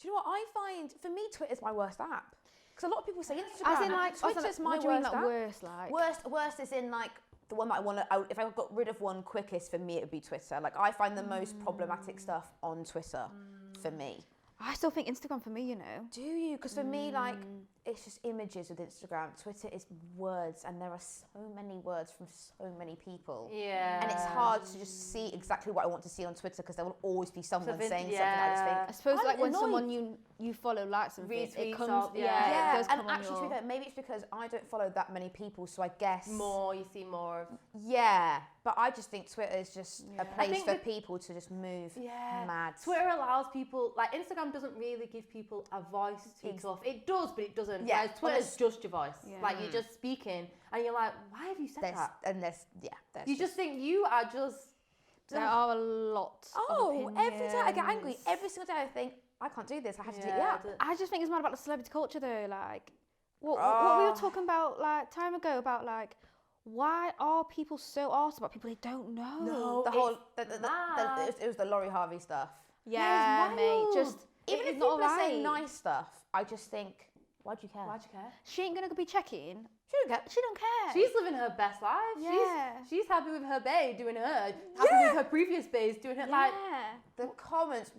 Do you know what I find? For me, Twitter's my worst app. Because a lot of people say Instagram. As in, like, Twitter's my what do you mean, worst like, app. worst, like? Worst is in like the one that I want to. If I got rid of one quickest, for me it would be Twitter. Like I find the most problematic stuff on Twitter for me. I still think Instagram for me, you know. Do you? Because for me, like, it's just images with Instagram. Twitter is words, and there are so many words from so many people. Yeah. And it's hard to just see exactly what I want to see on Twitter because there will always be someone saying something I just think. I suppose I'm like when annoyed. someone you follow likes something, it Retweets comes, up, it Yeah, does and come on actually, to your... be fair, maybe it's because I don't follow that many people, so I guess You see more of. Yeah, but I just think Twitter is just a place think for that- people to just move mad. Twitter allows people, like Instagram doesn't really give people a voice to speak off. It does, but it doesn't. Yeah, Whereas Twitter's just your voice. Yeah. Like you're just speaking, and you're like, why have you said that? You just think you are just. There are a lot of every day I get angry. opinions. Every single day I think, I can't do this, I have to do it. Yeah. I just think it's mad about the celebrity culture though, like what we were talking about like time ago about like why are people so arsed about people they don't know? No, The whole, it was the Laurie Harvey stuff. Yeah, it's mate, wild. just Even if it's people not are saying right. nice stuff, I just think, why do you care? Why'd you care? She ain't gonna be checking. She don't care. She don't care. She's living her best life. Yeah. She's happy with her bae doing her. Happy with her previous baes doing her. Like, The comments,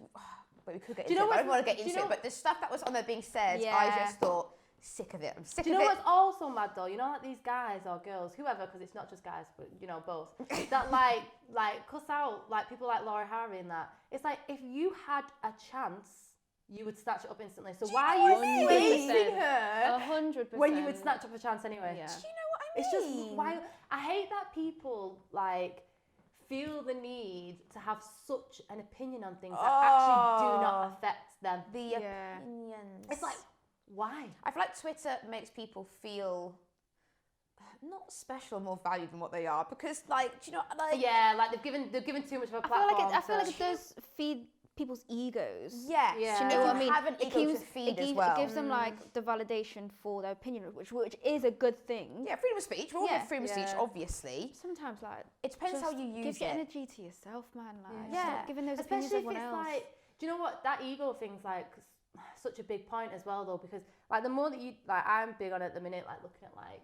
but we could get Do you into know it. I don't what's- want to get do you into it, know- but the stuff that was on there being said, I Yeah. just thought, sick of it. I'm sick do you of know it. what's also mad though? You know, like these guys or girls, whoever, because it's not just guys, but you know, both, that like cuss out like people like Laura Harvey and that. It's like if you had a chance, you would snatch it up instantly. So why are you praising her 100%. when you would snatch up a chance anyway? Yeah. Do you know what I It's mean? just why I hate that people like feel the need to have such an opinion on things that actually do not affect them. The opinions. It's like, why? I feel like Twitter makes people feel not special, more valued than what they are. Because, like, do you know, like, Yeah, like they've given too much of a I platform. feel like it does feed people's egos. yes, Yeah. Do you if know what I you mean? have an ego to feed as well. It gives them like the validation for their opinion, which is a good thing. Yeah, freedom of speech. We're all Yeah. for freedom of speech, Yeah. obviously. Sometimes like It depends how you use give your it. energy to yourself, man. Like Yeah. stop giving those opinions Especially to if everyone it's else. like, do you know what, that ego thing's like such a big point as well though, because like the more that you, like I'm big on it at the minute, like looking at like,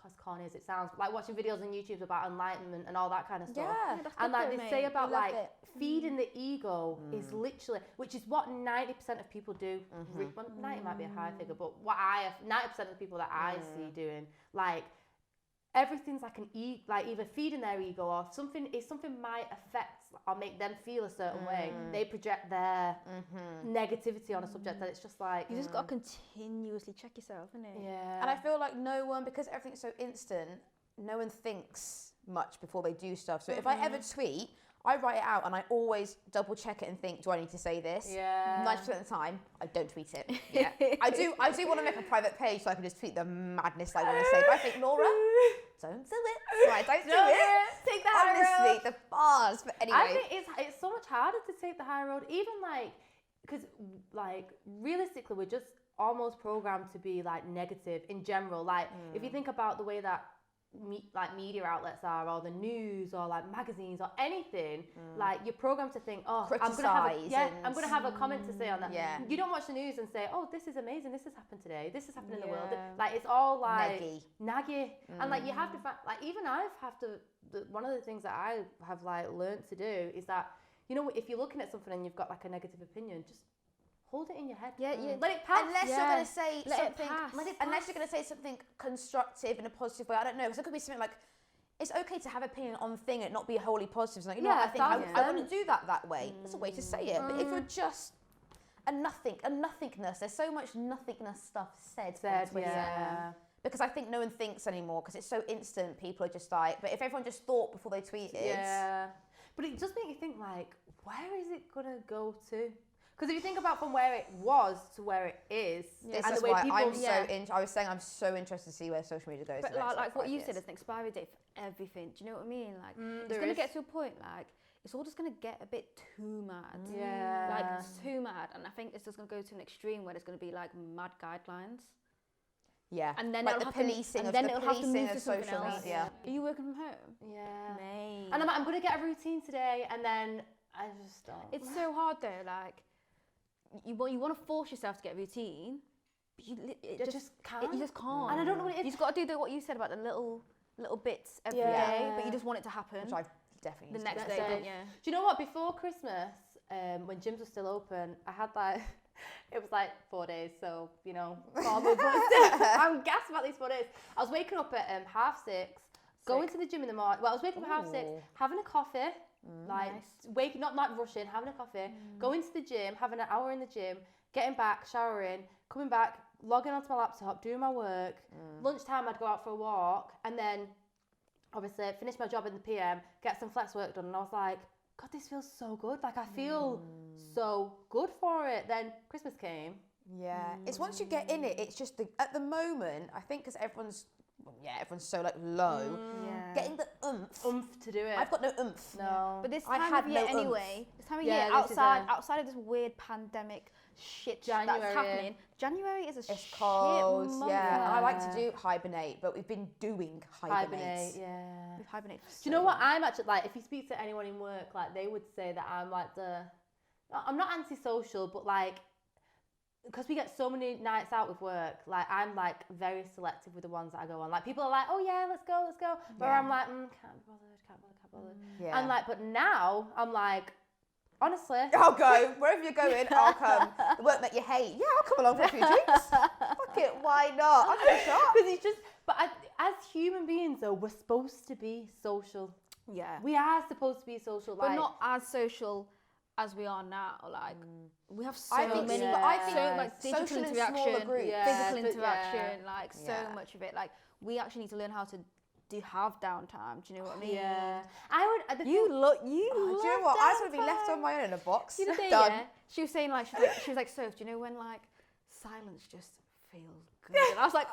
as corny as it sounds, like watching videos on YouTube about enlightenment and all that kind of stuff. Yeah. that's And good like though, they say mate. about love like it. feeding the ego is literally, which is what 90% of people do. Well, 90 might be a high figure, but what 90% of the people that I see doing, like everything's like like either feeding their ego or something might affect or make them feel a certain way. They project their negativity on a subject that it's just like You just gotta continuously check yourself, innit? yeah. And I feel like no one, because everything's so instant, no one thinks much before they do stuff. So if I ever tweet, I write it out and I always double check it and think, do I need to say this? Yeah. 90% of the time, I don't tweet it. Yeah. I do want to make a private page so I can just tweet the madness I want to say. But I think, Laura, don't do it. So I don't do it. Take the high Honestly, road. the bars. But anyway. I think it's so much harder to take the high road, even like, because like realistically, we're just almost programmed to be like negative in general. Like if you think about the way that like media outlets are, or the news, or like magazines, or anything, like you're programmed to think, oh, I'm gonna have a comment to say on that. Yeah. You don't watch the news and say, oh, this is amazing, this has happened today, this has happened in the world. Like it's all like naggy. And like you have to find, like even one of the things that I have like learned to do is that, you know, if you're looking at something and you've got like a negative opinion, just hold it in your head. Yeah, Let it pass. Unless you're going to say Let it something, pass. unless you're going to say something constructive in a positive way. I don't know, because it could be something like, it's okay to have opinion on the thing and not be wholly positive. It's like, you know, Yeah, what, I think I 1,000%. want to do that way. That's a way to say it. But if you're just a nothingness, there's so much nothingness stuff said on Twitter. Yeah. Because I think no one thinks anymore, because it's so instant. People are just like, but if everyone just thought before they tweeted. Yeah. But it just makes you think, like, where is it going to go to? Because if you think about from where it was to where it is, This and is the way why people, I was saying I'm so interested to see where social media goes. But in the next, like what 5 you years. said, there's an expiry date for everything. Do you know what I mean? Like it's there gonna is. get to a point like it's all just gonna get a bit too mad. Yeah. Like too mad, and I think it's just gonna go to an extreme where there's gonna be like mad guidelines. Yeah, And then like it'll the have to- policing and of then the it'll have to policing move of to something social else. media. Are you working from home? Yeah. Mate. And I'm going to get a routine today, and then I just don't. It's so hard though. Like you want to force yourself to get a routine, but you just can't. You just can't. And I don't know what it is. You just got to do what you said about the little bits every day, but you just want it to happen. Which I definitely the next day, don't you? Do you know what? Before Christmas, when gyms were still open, I had like, it was like 4 days, so, you know, I'm gassed about these 4 days. I was waking up at 6:30, going to the gym in the morning. Well, I was waking up at 6:30, having a coffee, like, waking, not rushing, having a coffee, going to the gym, having an hour in the gym, getting back, showering, coming back, logging onto my laptop, doing my work. Lunchtime, I'd go out for a walk, and then, obviously, finish my job in the PM, get some flex work done, and I was like, God, this feels so good. Like, I feel so good for it. Then Christmas came. Yeah. It's once you get in it, it's just at the moment, I think because everyone's so like low, getting the oomph to do it. I've got no oomph. No. But this time of year anyway, this time of year, outside of this weird pandemic shit that's happening, January is a shit cold, month. yeah. And I like to do hibernate, but we've been doing hibernate. We've hibernated. Do you know what I'm actually like? If you speak to anyone in work, like they would say that I'm like I'm not antisocial, but like, because we get so many nights out with work, like I'm like very selective with the ones that I go on. Like people are like, oh yeah, let's go. But I'm like, can't be bothered. Yeah. And like, but now I'm like, honestly, I'll go. Wherever you're going, I'll come. The work that you hate, yeah, I'll come along for a few drinks. Fuck it, why not? I'll do a shot. Because it's just, but as human beings though, we're supposed to be social. Yeah. We are supposed to be social. But not as social as we are now. Like, we have so I think many, so, but I think so much digital social in interaction, smaller groups. physical interaction, like so Yeah. much of it. Like, we actually need to learn how to have downtime. Do you know what I mean? Yeah. I would. You look. Do you know what? I just want to be left on my own in a box. The other day, Done. yeah, she was saying like she was like, Soph, do you know when like silence just feels good? And I was like,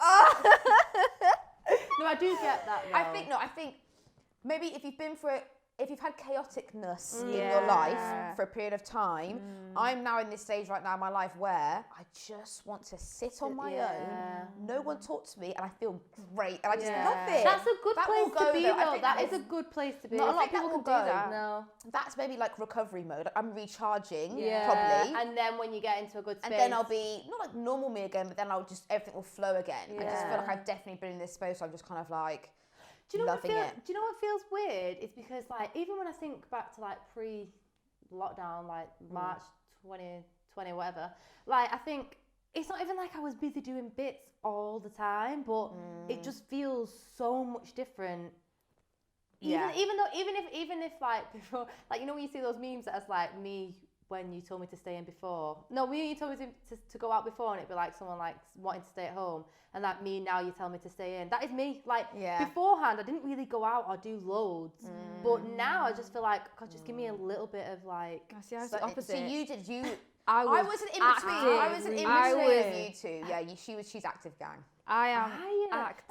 No, I do get that. Though. I think maybe if you've had chaoticness in your life for a period of time, I'm now in this stage right now in my life where I just want to sit on my own, no one talk to me, and I feel great, and I just love it. That's a good That place will go, to be, though. I though. think That is a good place to be. not a lot I of think people that can will do go. that. No. That's maybe like recovery mode. I'm recharging, Yeah. probably. And then when you get into a good space. And then I'll be, not like normal me again, but then everything will flow again. I just feel like I've definitely been in this space, so I'm just kind of like, Do you know loving it. Do you know what feels weird? It's because like even when I think back to like pre-lockdown, like March 2020, whatever, like I think it's not even like I was busy doing bits all the time, but it just feels so much different. Even if like before, like you know when you see those memes that's like me when you told me to stay in before. No, when you told me to go out before, and it'd be like someone like wanting to stay at home, and like me now you tell me to stay in. That is me. Like beforehand, I didn't really go out or do loads, but now I just feel like God, just give me a little bit of like. I see. I was the opposite. So I wasn't in between. I wasn't in between you two. Yeah, she's active gang. I am active.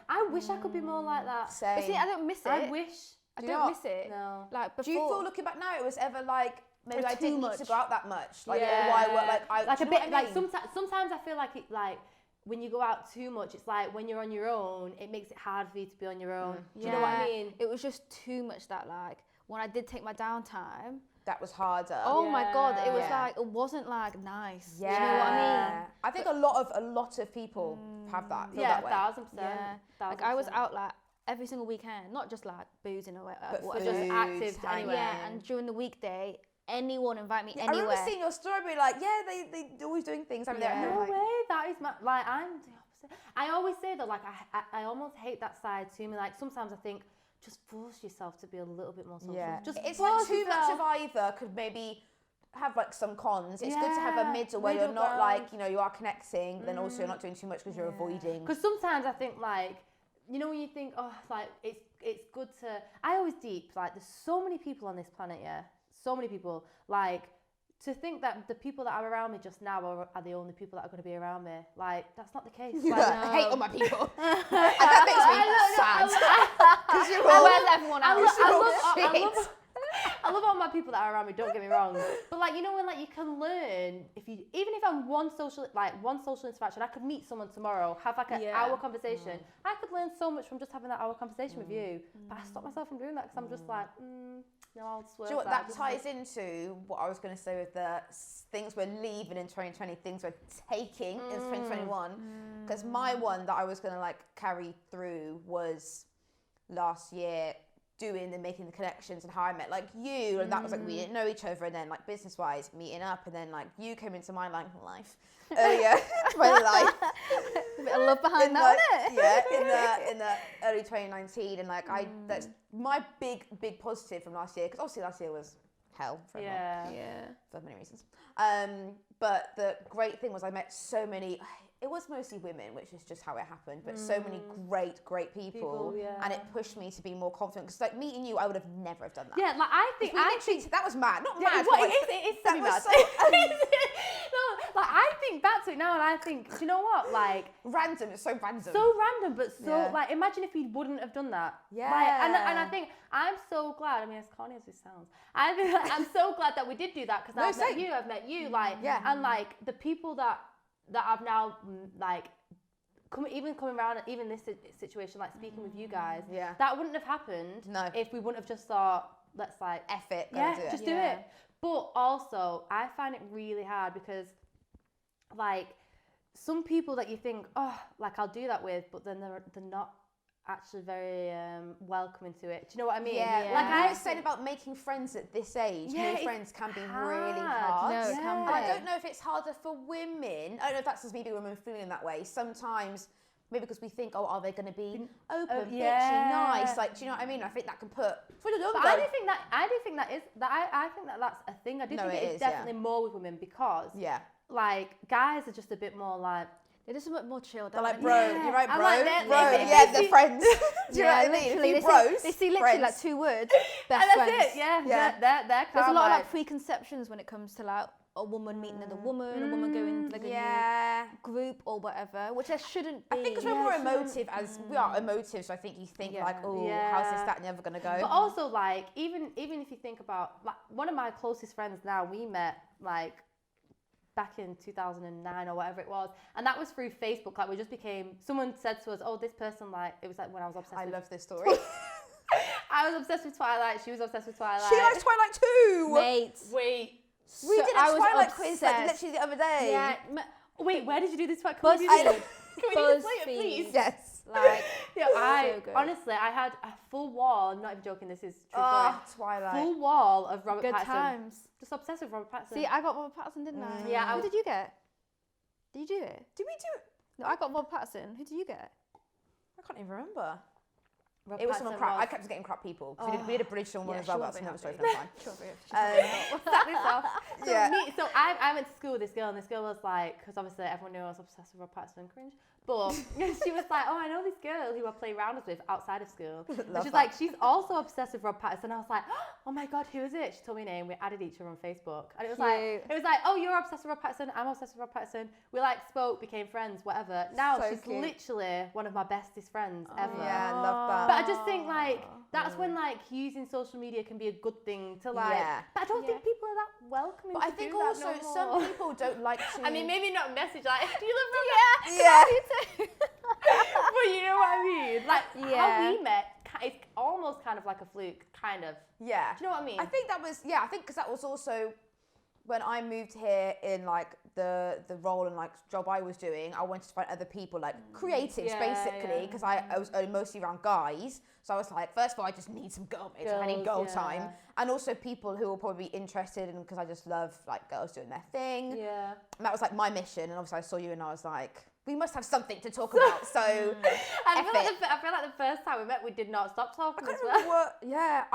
I wish I could be more like that. Same. But see, I don't miss it. I wish. I don't miss it. No. Like before. Do you feel looking back now it was ever like maybe I too didn't need much. to go out that much? Like Yeah. why like a do you know bit what I like mean? sometimes I feel like it like when you go out too much, it's like when you're on your own, it makes it hard for you to be on your own. Do you know what I mean? It was just too much that like when I did take my downtime. That was harder. Oh my God, it was Yeah. like it wasn't like nice. Yeah. Do you know what I mean? I think a lot of people have that. Feel Yeah, that way. 1,000%. Yeah. Like I was out like every single weekend, not just like boozing or But whatever. just food, active hanging. anyway. Yeah, and during the weekday, anyone invite me I anywhere. remember seeing your story, being like, they're always doing things. I mean, Yeah. No like, way, that is my like I'm the opposite. I always say that like I almost hate that side to me. Like sometimes I think just force yourself to be a little bit more social. yeah. Just It's like force too much yourself. of either could maybe have like some cons. It's good to have a Yeah, middle where you're middle not ground. like, you are connecting, but then also you're not doing too much because you're avoiding. Because sometimes I think like, you know when you think, oh, like it's good to. I always deep like there's so many people on this planet, so many people. Like to think that the people that are around me just now are the only people that are going to be around me. Like that's not the case. Like, I hate all my people. And that makes me sad. Because you're all Where's everyone else? I love all my people that are around me. Don't get me wrong, but like you know when like you can learn even if I'm one social interaction, I could meet someone tomorrow, have like an hour conversation. I could learn so much from just having that hour conversation with you. But I stop myself from doing that because I'm just like, No, I'll swerve. Do you know what that ties into? What I was going to say with the things we're leaving in 2020, things we're taking in 2021. Because my one that I was going to like carry through was last year, doing and making the connections and how I met like you, and that was like we didn't know each other, and then like business wise meeting up, and then like you came into my life earlier my life. A bit of love behind that, wasn't it? Yeah, in the early 2019, and like that's my big positive from last year, because obviously last year was hell for everyone, for many reasons. But the great thing was I met so many. It was mostly women, which is just how it happened, but so many great people, and it pushed me to be more confident. Because like meeting you, I would have never have done that. Yeah, like I think that was mad, not mad. Well, like, it is semi-mad. So, no, like I think back to it now, and I think, do you know what? Like random, it's so random. So random, but so like imagine if we wouldn't have done that. Yeah. Like, and I think I'm so glad. I mean, as corny as it sounds, I'm so glad that we did do that, because I've met you, like, and like the people that I've now like coming around, even this situation, like speaking with you guys, that wouldn't have happened if we wouldn't have just thought, let's like F it, just do it. But also I find it really hard, because like some people that you think, oh, like I'll do that with, but then they're not actually very welcoming to it. Do you know what I mean? Like I was saying about making friends at this age, new friends can be really hard. No, it can be. I don't know if it's harder for women. I don't know if that's just maybe women feeling that way. Sometimes, maybe because we think, oh, are they going to be open, bitchy, nice? Like, do you know what I mean? I think that can put. But I do think that's a thing. I do think it is definitely more with women, because like guys are just a bit more like. They're just a bit more chilled. They're like, bro, you're right, bro. Like, they're friends. Do you know what I mean? They see literally like two words, best and friends. that's it, they're There's a lot of like preconceptions when it comes to like a woman meeting another woman, a woman going to like a new group or whatever, which there shouldn't be. I think because we're more emotive, as we are emotive, so I think you think like, oh, how's this, that, and the other going to go? But also like, even if you think about, like, one of my closest friends now, we met like back in 2009 or whatever it was, and that was through Facebook. Like we just became, someone said to us, oh, this person, like, it was like when I was obsessed with, love this story. I was obsessed with Twilight, she was obsessed with Twilight. She likes Twilight too! Mate. Wait. We did a Twilight quiz like literally the other day. Yeah. Wait, where did you do this? Can we BuzzFeed. play it, please? Yes. Like, I honestly, I had a full wall. I'm not even joking. This is true story. Twilight. Full wall of Robert good Pattinson. times. Just obsessed with Robert Pattinson. See, I got Robert Pattinson, didn't I? Yeah. Who did you get? Did you do it? Did we do it? No, I got Robert Pattinson. Who did you get? I can't even remember. Robert It was someone crap. I kept getting crap people. We had a British one as well. That's another story for another time. So I went to school with this girl, and this girl was like, because obviously everyone knew I was obsessed with Robert Pattinson and cringe. But she was like, oh, I know this girl who I play rounders with outside of school. And she's like, she's also obsessed with Rob Pattinson. I was like, oh my God, who is it? She told me her name. We added each other on Facebook. And it was like, oh, you're obsessed with Rob Pattinson. I'm obsessed with Rob Pattinson. We like spoke, became friends, whatever. Now she's literally one of my bestest friends ever. Yeah, I love that. But I just think like, that's when like using social media can be a good thing to like, but I don't think people are that welcoming. But I think also some people don't like to. I mean, maybe not message like, do you love Rob? Yeah. But you know what I mean? Like how we met, it's almost kind of like a fluke, kind of. Yeah. Do you know what I mean? I think that was, I think because that was also when I moved here in like the role and like job I was doing, I wanted to find other people like creatives basically, because I was mostly around guys. So I was like, first of all, I just need some girlmates. I need girl time. And also people who will probably be interested in, because I just love like girls doing their thing. Yeah. And that was like my mission. And obviously I saw you and I was like, we must have something to talk about. So I feel like the first time we met, we did not stop talking. I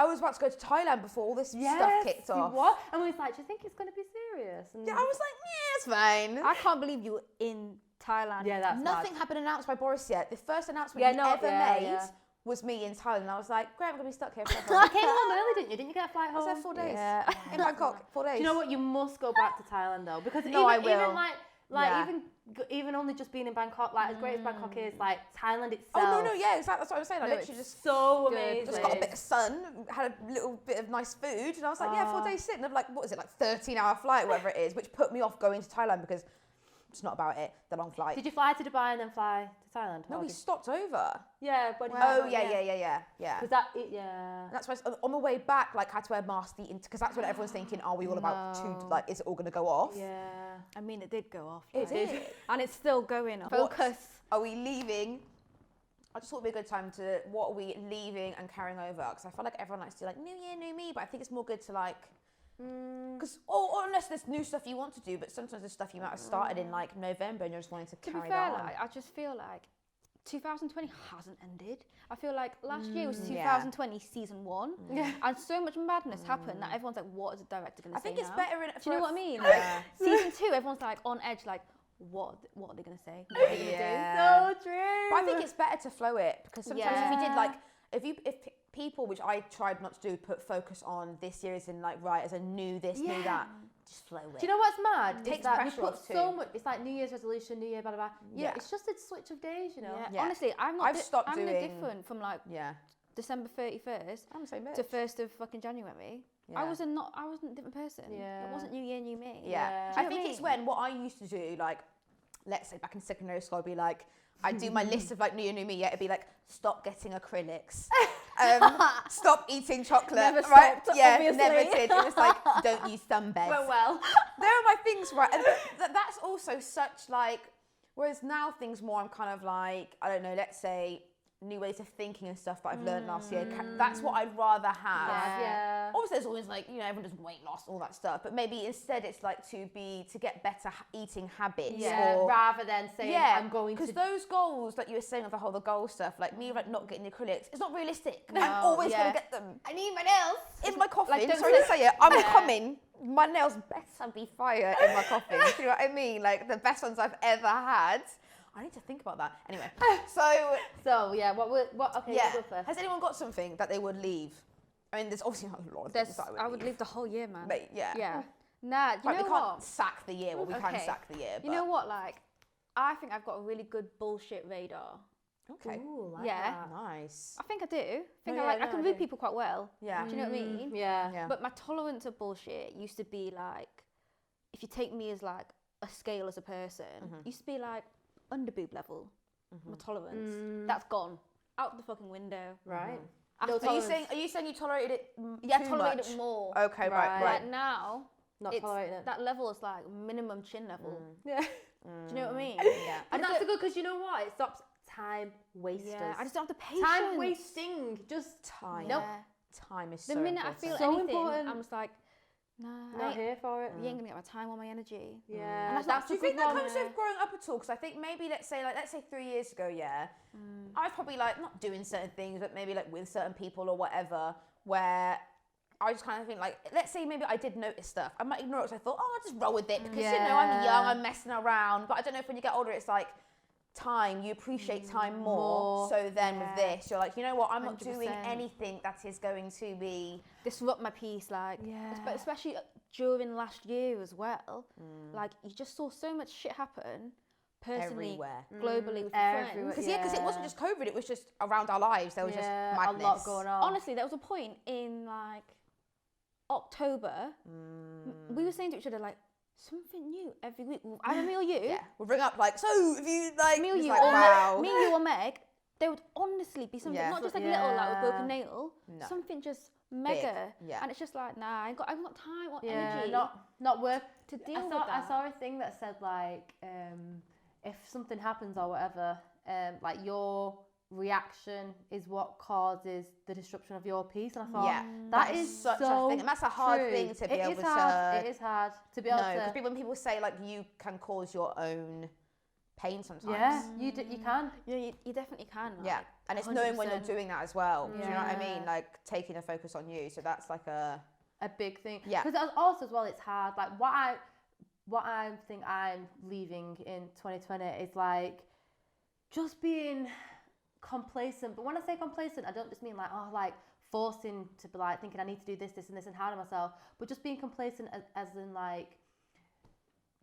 was about to go to Thailand before all this stuff kicked off. What? And we was like, do you think it's going to be serious? And I was like, it's fine. I can't believe you were in Thailand. Yeah, that's nothing had been announced by Boris yet. The first announcement we ever made was me in Thailand. And I was like, great, I'm going to be stuck here forever. You came home early, didn't you? Didn't you get a flight home? I was there 4 days. Yeah. In Bangkok, 4 days. Do you know what? You must go back to Thailand though, because even only just being in Bangkok, like as great as Bangkok is, like Thailand itself. Oh no, exactly. That's what I was saying. I literally just so amazing. Just got a bit of sun, had a little bit of nice food, and I was like, 4 days sitting. I'm like, what is it, like 13-hour flight, whatever it is, which put me off going to Thailand because it's not about it. The long flight. Did you fly to Dubai and then fly to Thailand? No, Or we did- stopped over. Yeah, but Oh, yeah. Because that, yeah. That's why on the way back, like, I had to wear masks because that's what everyone's thinking. Are we all about to, like, is it all going to go off? Yeah. I mean, it did go off. It like, did. and it's still going off. Focus. Are we leaving? I just thought it'd be a good time to, what are we leaving and carrying over? Because I feel like everyone likes to do, like, new year, new me, but I think it's more good to, like, because, or unless there's new stuff you want to do, but sometimes there's stuff you might have started in, like, November and you're just wanting to To carry be fair, that on. like, I just feel like 2020 hasn't ended. I feel like last year was Yeah. 2020 season 1, Yeah. and so much madness happened that everyone's like, what is the director going to I say think it's now? better in. Do you know what I mean? Yeah. Season 2, everyone's like on edge, like, what are they going to say? What are they going to Yeah. So true. But I think it's better to flow it because sometimes if you did Yeah. like if people, which I tried not to do, put focus on this year as in like right as a new this, new that, just flow it. Do you know what's mad? Takes It's that we pressure put off so too. much. It's like New Year's resolution, New Year, blah blah blah. Yeah, Yeah. it's just a switch of days, you know. Yeah. Yeah. Honestly, I've stopped I'm no doing- different from like Yeah, December 31st I'm the same bitch. to 1st of fucking January. Yeah. I wasn't a different person. Yeah. It wasn't new year, new me. Yeah, Do I you know think what I it's mean? when what I used to do, like, let's say back in secondary school, I'd be like, I'd do my list of like new year, new me. Yeah, it'd be like, stop getting acrylics, stop eating chocolate. Never right? stopped, Yeah, obviously. never did. It was like, don't use sunbeds. well. There are my things, right? And that's also such like, whereas now things more, I'm kind of like, I don't know, let's say new ways of thinking and stuff that I've learned last year. That's what I'd rather have. Yeah. Obviously, there's always like, you know, everyone does weight loss, all that stuff, but maybe instead it's like to get better eating habits. Yeah. Or, Rather than saying I'm going to. because those goals, like you were saying, of the whole goal stuff, like me, like not getting the acrylics, it's not realistic. No, I'm always yeah. gonna get them I need my nails. in my coffin. don't Sorry to say it, I'm Yeah. coming. My nails better be fire in my coffin. Do you know what I mean? Like the best ones I've ever had. I need to think about that. Anyway, So yeah, what? Okay, yeah. you go first. Has anyone got something that they would leave? I mean, there's obviously not a lot of things that I would leave the whole year, man. But yeah. Yeah. Nah, you Like, know we what? can't sack the year. Well, we can Okay. sack the year. You know what? Like, I think I've got a really good bullshit radar. Okay. Ooh, like Yeah. that. Nice. I think I do. I yeah, I no, can I read do. people quite well. Yeah. Do you know what I mean? Yeah. Yeah. But my tolerance of bullshit used to be like, if you take me as like a scale as a person, used to be like under boob level. My tolerance. That's gone out the fucking window. Right. After- No Are you saying you tolerated it yeah, too tolerated much? it more. Okay, right. Like now, Not it's tolerating it. that level is like minimum chin level. Yeah. Do you know what I mean? Yeah. And that's good because you know what? It stops time wasters. Yeah, I just don't have the patience. time wasting. Just Time. Nope. Time is The so minute important. I feel So anything, important. I'm just like, nah, not here for it. you ain't gonna get my time or my energy. Yeah. And That's Do a you think good that one. comes with growing up at all? Because I think maybe let's say 3 years ago, I was probably like not doing certain things, but maybe like with certain people or whatever, where I just kind of think like, let's say maybe I did notice stuff, I might ignore it. So I thought, oh, I'll just roll with it because you know I'm young, I'm messing around. But I don't know if when you get older, it's like time, you appreciate time more. So then with this, you're like, you know what, I'm not doing 100%. anything that is going to be. Disrupt my peace, like, Yeah. especially during last year as well. Like, you just saw so much shit happen personally, Everywhere. globally, with Everywhere. friends. Because it wasn't just COVID, it was just around our lives. There was just madness. a lot going on. Honestly, there was a point in like October, we were saying to each other like, something new every week. Either me or you, Yeah, we'll bring up like, so if you like, me or it's you, like, or wow. me, you or Meg, there would honestly be something, Yeah. not just like a little like with broken Yeah. nail, No. something just mega. Yeah. And it's just like, nah, I ain't got time or Yeah, energy not worth to I deal with saw, that. I saw a thing that said like, if something happens or whatever, like your reaction is what causes the disruption of your peace. And I thought, Yeah, that is such so a thing, and that's a hard true. thing to be It able is to. hard. It is hard to be able No, because to. when people say like you can cause your own pain sometimes. Yeah, you can. Yeah, you definitely can. Like, Yeah, and it's knowing when you're 100%. doing that as well. Do you know what I Yeah. mean? Like taking a focus on you. So that's like a. A big thing. Yeah. Because also as well, it's hard. Like what I think I'm leaving in 2020 is like just being complacent. But when I say complacent, I don't just mean like forcing to be like thinking I need to do this, and this, and hard on myself. But just being complacent as in like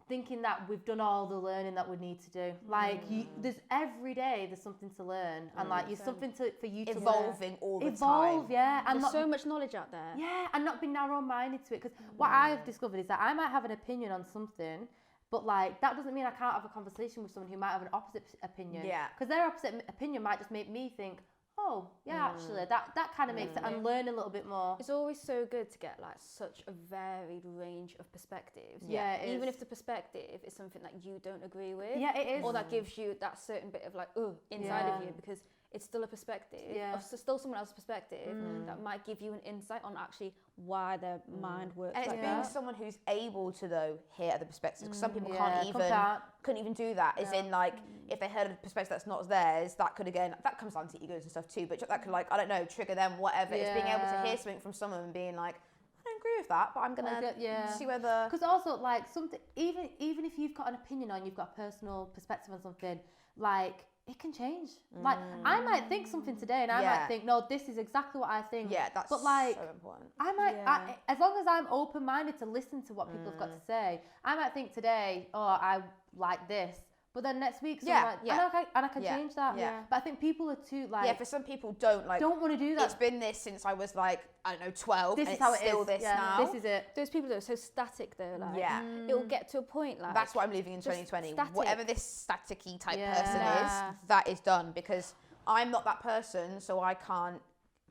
thinking that we've done all the learning that we need to do. Like there's every day there's something to learn, and like there's something for you to learn. Evolving all the Evolve, time. yeah, and There's not so much knowledge out there. yeah, and not be narrow-minded to it. Because what I've discovered is that I might have an opinion on something, But like that doesn't mean I can't have a conversation with someone who might have an opposite opinion. Yeah. Because their opposite opinion might just make me think, oh yeah, actually that kind of makes it, and learn a little bit more. It's always so good to get like such a varied range of perspectives. Yeah, it even is. if the perspective is something that you don't agree with. Yeah, it is. Or that gives you that certain bit of like inside of you, because it's still a perspective. Yeah. Still someone else's perspective that might give you an insight on actually why their mind works. And it's like being that. with someone who's able to though hear other perspectives, because some people Yeah, couldn't even do that. As in, like, if they heard a perspective that's not theirs, that could again, that comes down to egos and stuff too. But that could, like, I don't know, trigger them, whatever. It's being able to hear something from someone and being like, I don't agree with that, but I'm gonna see whether. Because also, like, something, even if you've got an opinion on, you've got a personal perspective on something, like, it can change. Like, I might think something today, and I might think, no, this is exactly what I think. Yeah, that's but like, so important. I might, as long as I'm open-minded to listen to what people have got to say, I might think today, oh, I like this. But then next week, and I can change that. Yeah. But I think people are too, like... for some people don't want to do that. It's been this since I was like, I don't know, 12, this and is how it's it still is. this now. This is it. Those people that are so static though, like, Yeah. it will get to a point like... That's what I'm leaving in just 2020. static. Whatever this staticky type Yeah. person is, that is done, because I'm not that person, so I can't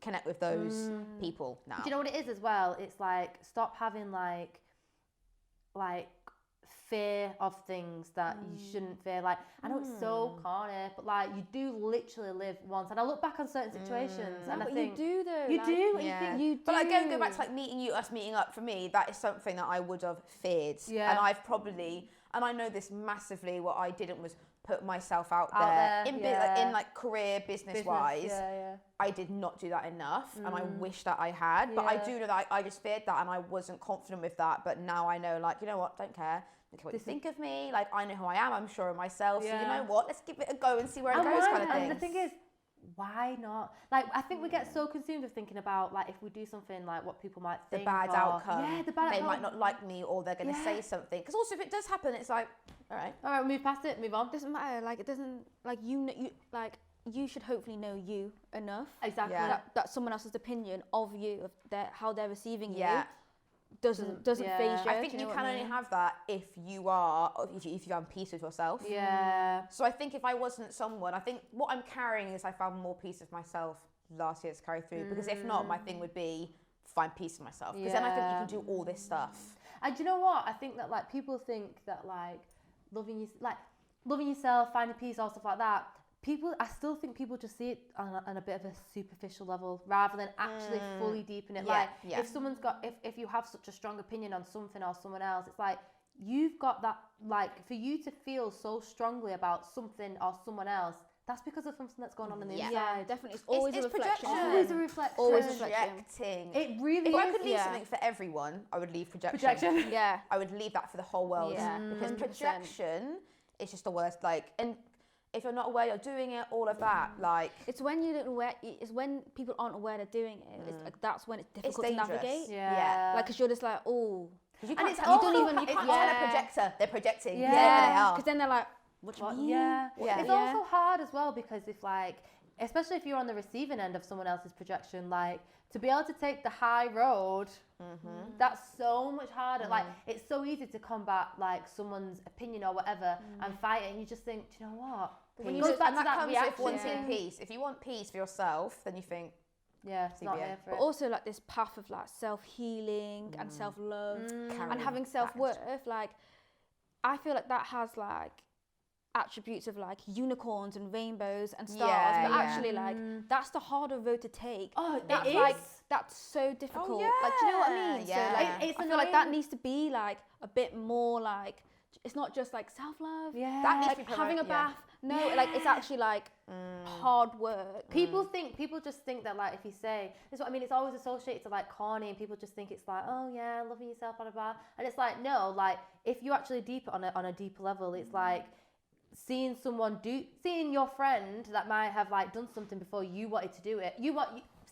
connect with those people now. Do you know what it is as well? It's like, stop having like fear of things that you shouldn't fear. Like, I know it's so corny, but like, you do literally live once. And I look back on certain situations and I think... you do though. You like, do, and you think... You do. But like, go back to like us meeting up, for me, that is something that I would have feared. Yeah. And I've probably, and I know this massively, what I didn't was put myself out there, in like career, business wise. Yeah. I did not do that enough, and I wish that I had. But I do know that I just feared that, and I wasn't confident with that. But now I know, like, you know what, don't care. Don't care what you think of me. Like, I know who I am. I'm sure of myself. So you know what, let's give it a go and see where it goes, kind of thing. And the thing is, why not? Like, I think we get so consumed with thinking about, like, if we do something, like, what people might think. The bad outcome. Yeah, the bad outcome. They might not like me, or they're going to say something. Because also, if it does happen, it's like, all right, move past it, move on. Doesn't matter. Like, it doesn't, like, you should hopefully know you enough. Exactly. Yeah. That someone else's opinion of you, of how they're receiving you, Yeah. doesn't phase you. I think you can only have that if you have peace with yourself. Yeah. So I think if I wasn't someone, I think what I'm carrying is I found more peace of myself last year to carry through. Because if not, my thing would be find peace in myself. Because then I think you can do all this stuff. And do you know what? I think that, like, people think that, like, loving yourself, finding peace, all stuff like that. I still think people just see it on a bit of a superficial level rather than actually fully deep in it. If someone's got, if you have such a strong opinion on something or someone else, it's like, you've got that, like, for you to feel so strongly about something or someone else, that's because of something that's going on in the inside. Yeah, definitely. It's always a reflection. Always a reflection. Always Projecting. It really If is. I could leave something for everyone, I would leave projection. Yeah. I would leave that for the whole world. Yeah. Because 100%. projection is just the worst. Like, and if you're not aware you're doing it, all of that, like... It's when you don't aware, it's when people aren't aware they're doing it. It's like, that's when it's difficult to dangerous. navigate. Yeah. Like, because you're just like, oh. You And it's can't tell also- you can't tell a projector. They're projecting. Yeah. They are. Because then they're like, what do you mean? Yeah. Yeah. It's also hard as well, because if, like, especially if you're on the receiving end of someone else's projection, like, to be able to take the high road, that's so much harder. Like, it's so easy to combat, like, someone's opinion or whatever and fight it, and you just think, do you know what? When It you goes back and to that that comes reaction. with wanting peace. If you want peace for yourself, then you think, Yeah, it's not CBA. here for But it. also, like, this path of, like, self-healing and self-love and having self-worth, like, I feel like that has, like, attributes of, like, unicorns and rainbows and stars, Yeah, but yeah. actually, like, that's the harder road to take. Oh, That's it like, is. that's so difficult. yeah. Like, do you know what I mean? Yeah. So, like, It's I feel like that annoying. needs to be, like, a bit more, like, it's not just, like, self-love. Yeah. That needs Like, to be having a promoted, bath. No, like, it's actually, like, hard work. People just think that, like, if you say, this is what I mean, it's always associated to, like, corny, and people just think it's like, oh yeah, loving yourself, blah, blah, blah. And it's like, no, like, if you actually deep it on a deeper level, it's like seeing your friend that might have, like, done something before you wanted to do it.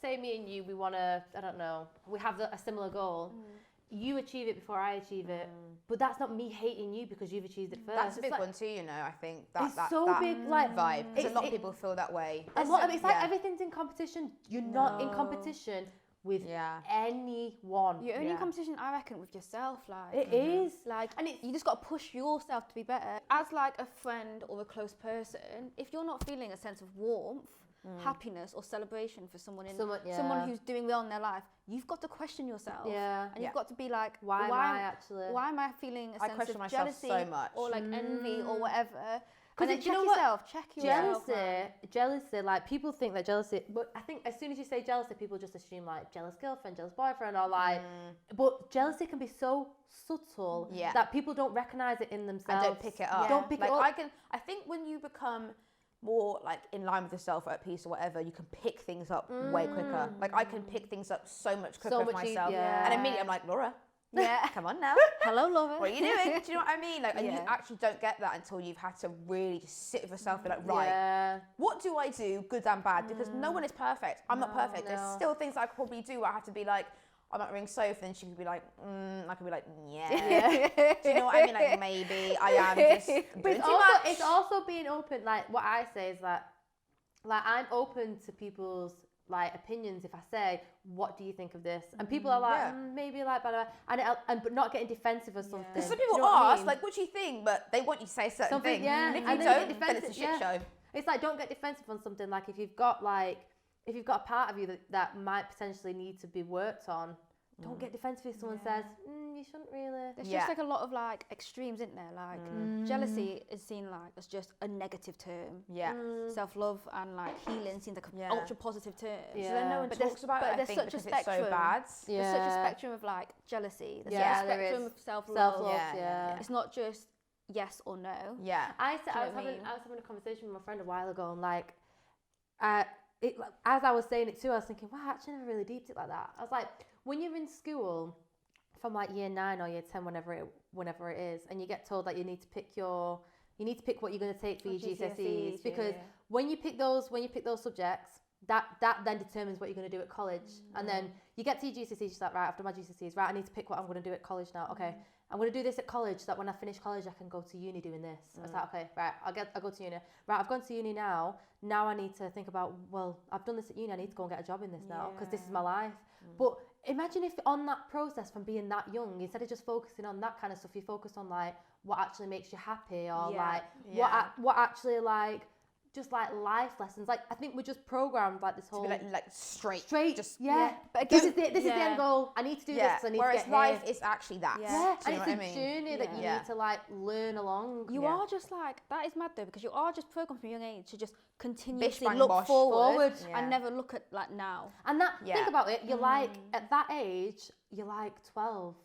Say me and you, we want to, I don't know, we have a similar goal. You achieve it before I achieve it, but that's not me hating you because you've achieved it first. that's a It's big like, one too, you know, I think. It's That so big, like, vibe. Because a lot of it- people feel that way. it's like everything's in competition. You're not in competition. with anyone. Your only competition, I reckon, with yourself. Like It is. like, and you just got to push yourself to be better. As like a friend or a close person, if you're not feeling a sense of warmth, happiness or celebration for someone someone who's doing well in their life, you've got to question yourself. Yeah. And you've got to be like, why am I feeling a sense of jealousy so much. or like envy or whatever? Because then check yourself. Jealousy, like people think that jealousy, but I think as soon as you say jealousy, people just assume like jealous girlfriend, jealous boyfriend, or like, but jealousy can be so subtle that people don't recognize it in themselves. I don't pick it up. Don't pick it up. I think when you become more like in line with yourself or at peace or whatever, you can pick things up way quicker. Like I can pick things up so much quicker for myself. And immediately I'm like, Laura, come on now. Hello, lover. What are you doing? Do you know what I mean? Like, and you actually don't get that until you've had to really just sit with yourself and be like, right, what do I do, good and bad? Because no one is perfect. I'm not perfect. There's still things I could probably do where I have to be like, I might ring Sophia and she could be like, I could be like, yeah. Do you know what I mean? Like, maybe I am just doing too much. It's also being open. Like, what I say is that, like, I'm open to people's like opinions. If I say, what do you think of this? And people are like, maybe like, blah, blah, blah. But not getting defensive or something. Because some people ask, like, what do you think? But they want you to say certain things. Yeah. And if you don't, then it's a shit show. It's like, don't get defensive on something. Like, if you've got a part of you that might potentially need to be worked on, don't get defensive if someone says, you shouldn't really. There's just like a lot of like extremes, isn't there? Like jealousy is seen like as just a negative term. Yeah. Self-love and like healing seems like an ultra positive term. Yeah. So then no one talks about it, I think, because it's so bad. There's such a spectrum of like jealousy. There's such a spectrum of self-love. Self-love, It's not just yes or no. Yeah. I was having a conversation with my friend a while ago, and like, as I was saying it too, I was thinking, wow, I actually never really deeped it like that. I was like, when you're in school from like year 9 or year 10, whenever it is, and you get told that you need to pick what you're going to take for your GCSEs, because when you pick those subjects, that then determines what you're going to do at college. And then you get to your GCSEs, you're like, right, after my GCSEs, right, I need to pick what I'm going to do at college now. Okay, I'm going to do this at college so that when I finish college, I can go to uni doing this. I was like, okay, right, I'll go to uni. Right, I've gone to uni now. Now I need to think about, well, I've done this at uni, I need to go and get a job in this now, because this is my life. But imagine if on that process from being that young, instead of just focusing on that kind of stuff, you focus on like what actually makes you happy, or like what actually like just like life lessons. Like, I think we're just programmed like this whole to be like straight, just But again, this is the end goal. I need to do this. I need Whereas to get life here. is actually that. And it's a journey that you need to like learn along. You are just like, that is mad though, because you are just programmed from a young age to just continuously bang, look bosh. forward and never look at like now. And that think about it, you're like at that age, you're like 12.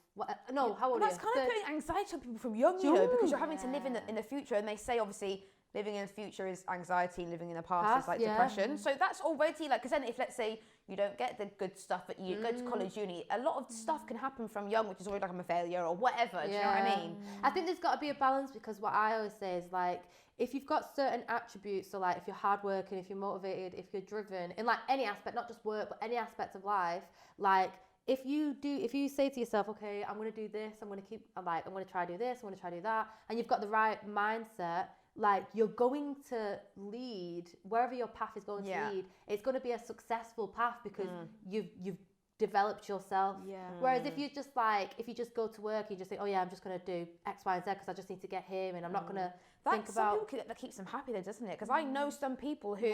No, how old are you? That's kind of putting anxiety on people from young, you know, because you're having to live in the future, and they say obviously living in the future is anxiety, living in the past is like depression. So that's already like, because then if let's say you don't get the good stuff, but you go to college, uni, a lot of stuff can happen from young, which is already like I'm a failure or whatever. Do you know what I mean? I think there's got to be a balance, because what I always say is like, if you've got certain attributes, so like if you're hardworking, if you're motivated, if you're driven in like any aspect, not just work, but any aspect of life, like if you say to yourself, okay, I'm going to do this, I'm going to try to do this, I'm going to try to do that, and you've got the right mindset, like you're going to lead wherever your path is going to lead. It's going to be a successful path because you've developed yourself. Whereas if you just go to work, you just think, oh yeah, I'm just going to do X, Y, and Z because I just need to get here, and I'm not going to think about. That keeps them happy, though, doesn't it? Because I know some people who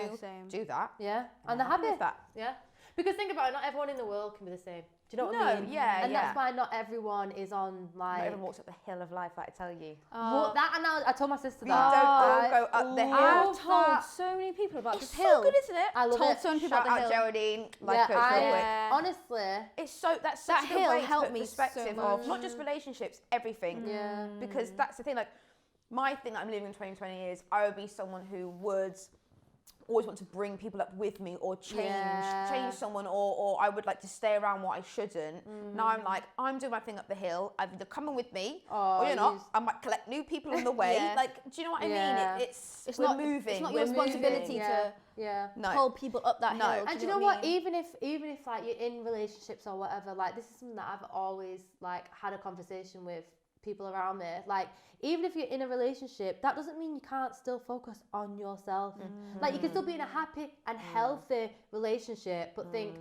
do that. And they're happy with that. Because think about it, not everyone in the world can be the same. Do you know what I mean? And that's why not everyone is on like. Not everyone walks up the hill of life, like I tell you. Well, that and I told my sister We that. don't all go up the hill. I've told so many people about this hill. It's so good, isn't it? I love told it. so many people Shout about the out hill. Geraldine, life coach, real quick. Honestly, It's so that's such That a good hill way to helped put me perspective so of much. not just relationships, everything. Because that's the thing. Like my thing that I'm living in 2020 is I would be someone who would always want to bring people up with me or change someone, or I would like to stay around what I shouldn't. Now I'm like, I'm doing my thing up the hill. Either coming with me or you're not. I might collect new people on the way. Like, do you know what I mean? It's not moving. It's not your responsibility to pull people up that hill. And do you know what? Even if like you're in relationships or whatever, like this is something that I've always like had a conversation with people around me. Like, even if you're in a relationship, that doesn't mean you can't still focus on yourself. Like, you can still be in a happy and healthy relationship, but think,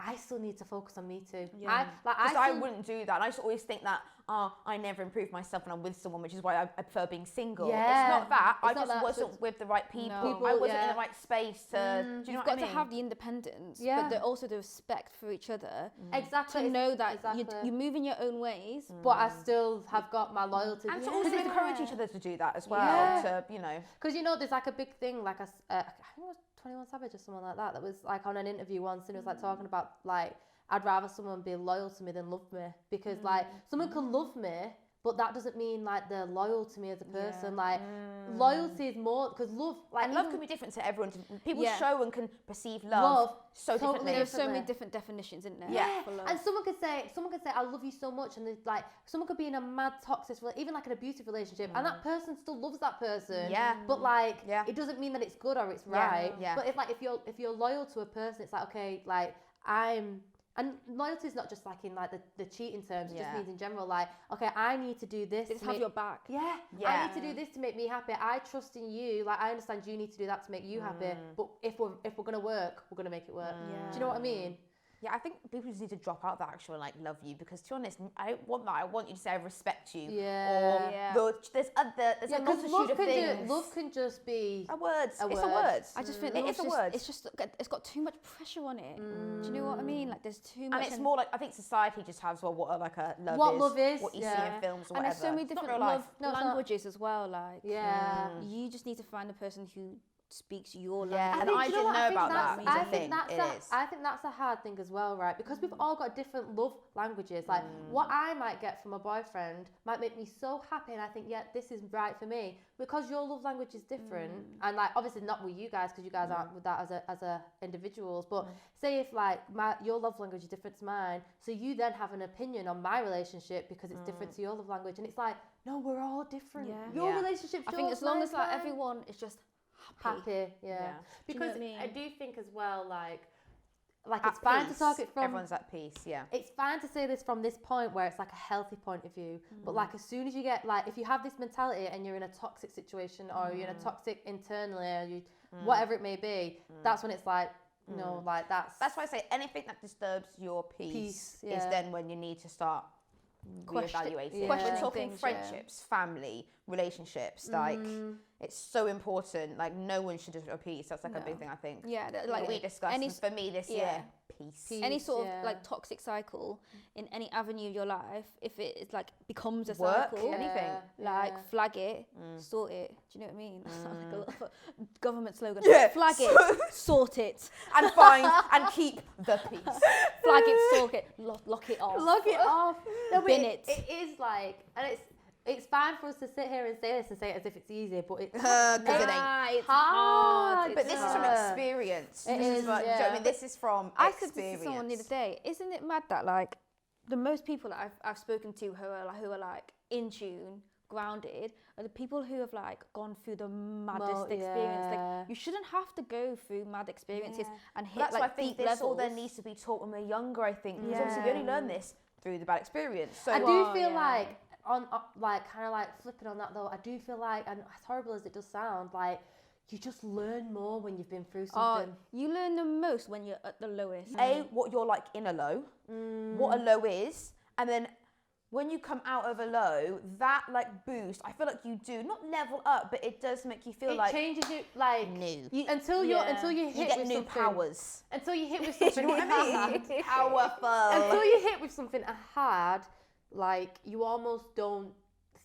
I still need to focus on me too. Yeah. I wouldn't do that. And I just always think that, I never improve myself when I'm with someone, which is why I prefer being single. Yeah. It's not that. It's I not just that, wasn't with the right people. No. I wasn't in the right space to, do you know You've what got I mean? to have the independence, Yeah. but also the respect for each other. Exactly. To know that Exactly. you move in your own ways. But I still have got my loyalty. And to also encourage each other to do that as well. Yeah. To, you know. Because, you know, there's like a big thing, like, I think it was 21 Savage or someone like that was like on an interview once, and it was like talking about, like, I'd rather someone be loyal to me than love me. Because, like, someone can love me, but that doesn't mean, like, they're loyal to me as a person. Like, loyalty is more, because love, like, And love can be different to everyone. People Yeah. show and can perceive love so totally differently. There's so many differently. different definitions, isn't there? Yeah. For love. And someone could say, I love you so much, and like, someone could be in a mad toxic, even like an abusive relationship, and that person still loves that person. Yeah. But like, Yeah. it doesn't mean that it's good or it's Yeah. right. Yeah. But if you're loyal to a person, it's like, okay, like and loyalty is not just like in like the cheating terms. It just Yeah. means in general, like, okay, I need to do this. They just to have your back. Yeah, Yeah. I need to do this to make me happy. I trust in you. Like, I understand you need to do that to make you happy. But if we're gonna work, we're gonna make it work. Yeah. Do you know what I mean? Yeah, I think people just need to drop out that actual like love you, because to be honest, I don't want that. I want you to say I respect you. Yeah. Yeah. There's a multitude of things. Love can just be a word. It's a word. word. I just feel It is a word. it's got too much pressure on it. Do you know what I mean? Like there's too much. And it's more like, I think society just has what a love What is. love is, What you see yeah. in films or and whatever. there's so many It's not different real life. love No, it's not. languages as well. Like Yeah. you just need to find a person who speaks your Yeah, language. and I do you know didn't what? know I think about that's- that. I It's a think thing. that's It is. I think that's a hard thing as well, right? Because we've all got different love languages. Like what I might get from a boyfriend might make me so happy, and I think, yeah, this is right for me, because your love language is different. And like obviously not with you guys, because you guys aren't with that as a individuals. But say if like your love language is different to mine, so you then have an opinion on my relationship because it's different to your love language, and it's like, no, we're all different. Yeah. Your Yeah. relationship's I think yours, as long mine's as like mine. everyone is just Happy, yeah. Yeah. Do you know Because what I mean? I do think as well, like At it's fine to peace. talk it from. Everyone's at peace. Yeah. It's fine to say this from this point where it's like a healthy point of view, but like as soon as you get like, if you have this mentality and you're in a toxic situation or you're in a toxic internally or you whatever it may be, that's when it's like, no, like that's why I say anything that disturbs your peace, Peace, is yeah. then when you need to start reevaluating. yeah. We're Questioning talking things, friendships, family, relationships. Like it's so important. Like no one should disturb peace. That's like a big thing, I think. Yeah, Like like we discussed. any And for me this yeah. year, peace. any sort yeah. of like toxic cycle in any avenue of your life, if it is like becomes a Work, cycle, anything. like flag it, sort it. Do you know what I mean? That sounds like a little government slogan. Yeah. Flag it, sort it. And find and keep the peace. Flag it, sort it, lock it off. lock it off. No, but Bin it. It is like, and it's fine for us to sit here and say this and say it as if it's easy, but it's Because it ain't. It's hard. But this is from hard. experience. It This is, is what, do you know what yeah. I mean? This is from I experience. said this to someone the other day. Isn't it mad that like the most people that I've spoken to who are like in tune, grounded, are the people who have like gone through the maddest experience. yeah. Like you shouldn't have to go through mad experiences and hit That's like why I think deep this all levels. then needs to be taught when we're younger, I think. Because obviously we only learn this through the bad experience. So I do Well, feel yeah. like on like kind of like flipping on that though, I do feel like, and as horrible as it does sound, like you just learn more when you've been through something. You learn the most when you're at the lowest. what you're like in a low, what a low is, and then when you come out of a low, that like boost, I feel like you do not level up, but it does make you feel It like changes you like new. until you You hit get with new something. powers. Until you hit with something Do you know what I hard. mean? Powerful. Until you hit with something hard, like you almost don't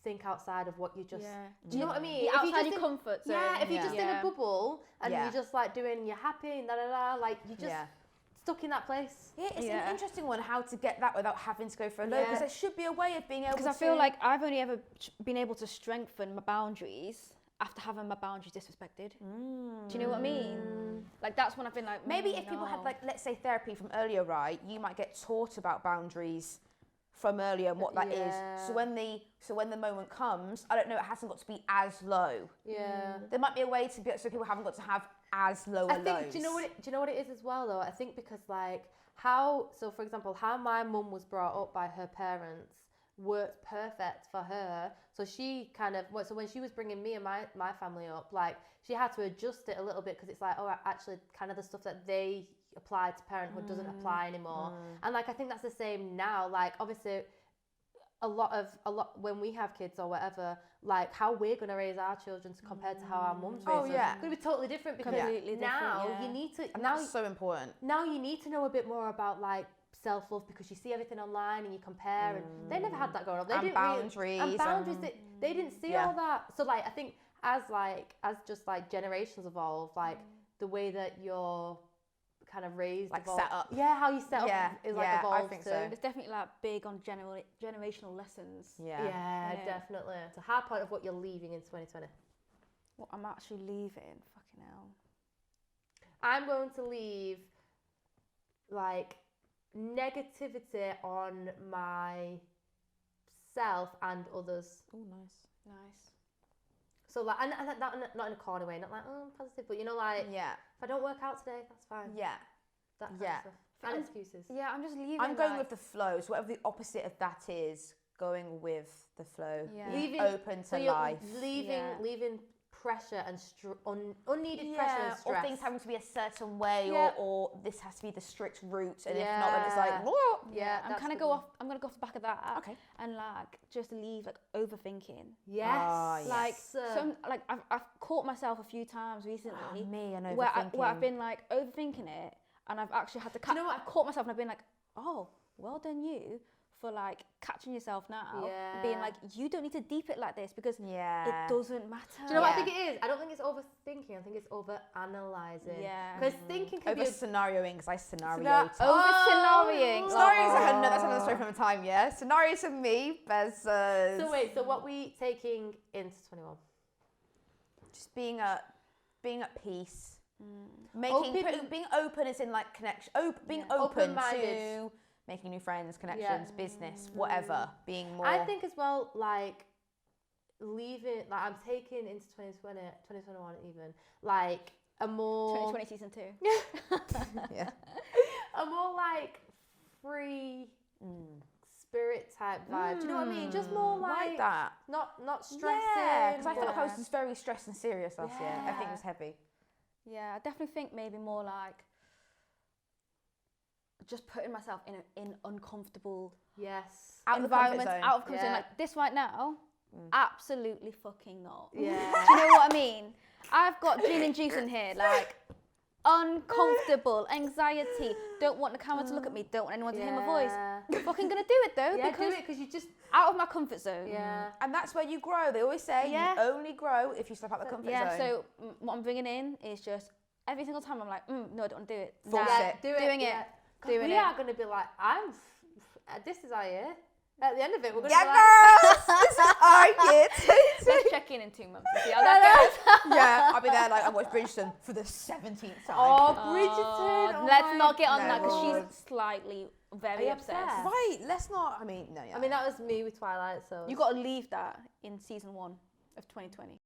think outside of what you just. Yeah. Do you know what I mean? You're If you outside just your comfort zone. Yeah, if you're just in Yeah. a bubble and Yeah. you're just like doing, you're happy and da da da, like you just Yeah. stuck in that place. Yeah, it's Yeah. an interesting one how to get that without having to go for a low, Yeah. because there should be a way of being able to. Because I feel like I've only ever been able to strengthen my boundaries after having my boundaries disrespected. Do you know what I mean? Like that's when I've been like, maybe if people had no. like, let's say therapy from earlier, right, you might get taught about boundaries from earlier and what that is. So when the moment comes, I don't know, it hasn't got to be as low. Yeah. There might be a way to be so people haven't got to have as low I a think, lows. do you know what it is as well though? I think because like so for example, how my mum was brought up by her parents worked perfect for her. So she kind of, so when she was bringing me and my family up, like she had to adjust it a little bit because it's like, oh, actually kind of the stuff that they applied to parenthood doesn't apply anymore. And like I think that's the same now. Like obviously a lot when we have kids or whatever, like how we're gonna raise our children compared to how our mums raised us, it's gonna be totally different because now you need to and that's so important. Now you need to know a bit more about like self-love because you see everything online and you compare and they never had that growing up. They didn't boundaries. And boundaries they didn't see all that. So like I think as just like generations evolve, like the way that you're kind of raised, like evolved. set up. Yeah, how you set up is like evolved. I think too. so. It's definitely like big on generational lessons. Yeah, definitely. It's a hard point of what you're leaving in 2020. What I'm actually leaving, fucking hell. I'm going to leave like negativity on myself and others. Oh, nice. So like, and not in a corny way, not like positive, but you know, like if I don't work out today, that's fine. That kind of stuff. And excuses. Yeah, I'm just leaving. I'm going with the flow. So whatever the opposite of that is, going with the flow. Yeah. Leaving, open to life. Leaving pressure and unneeded pressure and stress. Or things having to be a certain way, or this has to be the strict route, and if not, then it's like, I'm kind of I'm gonna go off the back of that. Okay. And like just leave like overthinking. Yes. Like like I've caught myself a few times recently. Me and overthinking. Where I've been like overthinking it, and I've actually had to. You know what? I've caught myself, and I've been like, oh, well done you. For like catching yourself now, and being like, you don't need to deep it like this because it doesn't matter. Do you know what I think it is? I don't think it's overthinking. I think it's over analysing. Yeah. Because thinking can over be scenarioing. Because I scenario. Over scenarioing. Scenario's that's another story from a time. Yeah. Scenarios for me. So wait. So what we taking into 21? Just being at peace. Being open is in like connection. Being open to making new friends, connections, business, whatever. Being more. I think as well, like leaving. Like I'm taking into 2020, 2021 even. Like a more 2020 season 2. A more like free spirit type vibe. Do you know what I mean? Just more like that. Not stressing. Yeah, because I felt like I was just very stressed and serious last year. I think it was heavy. Yeah, I definitely think maybe more like just putting myself in uncomfortable environments, out of comfort zone. Like this right now, absolutely fucking not. Yeah. Do you know what I mean? I've got gin and juice in here, like uncomfortable, anxiety, don't want the camera to look at me, don't want anyone to hear my voice. I'm fucking gonna do it though, because you just out of my comfort zone. Yeah. And that's where you grow. They always say you only grow if you step out the comfort zone. Yeah, so what I'm bringing in is just every single time I'm like, no, I don't want to do it. Force it. Doing it. We are going to be like, this is our year. At the end of it, we're going to be like, girls, this is our year. Let's check in 2 months and see how that goes. Yeah, I'll be there like I watched Bridgerton for the 17th time. Oh, Bridgerton. Let's not get on that because she's slightly very obsessed. Right, let's not. I mean, no. Yeah. I mean, that was me with Twilight. So you got to leave that in season 1 of 2020.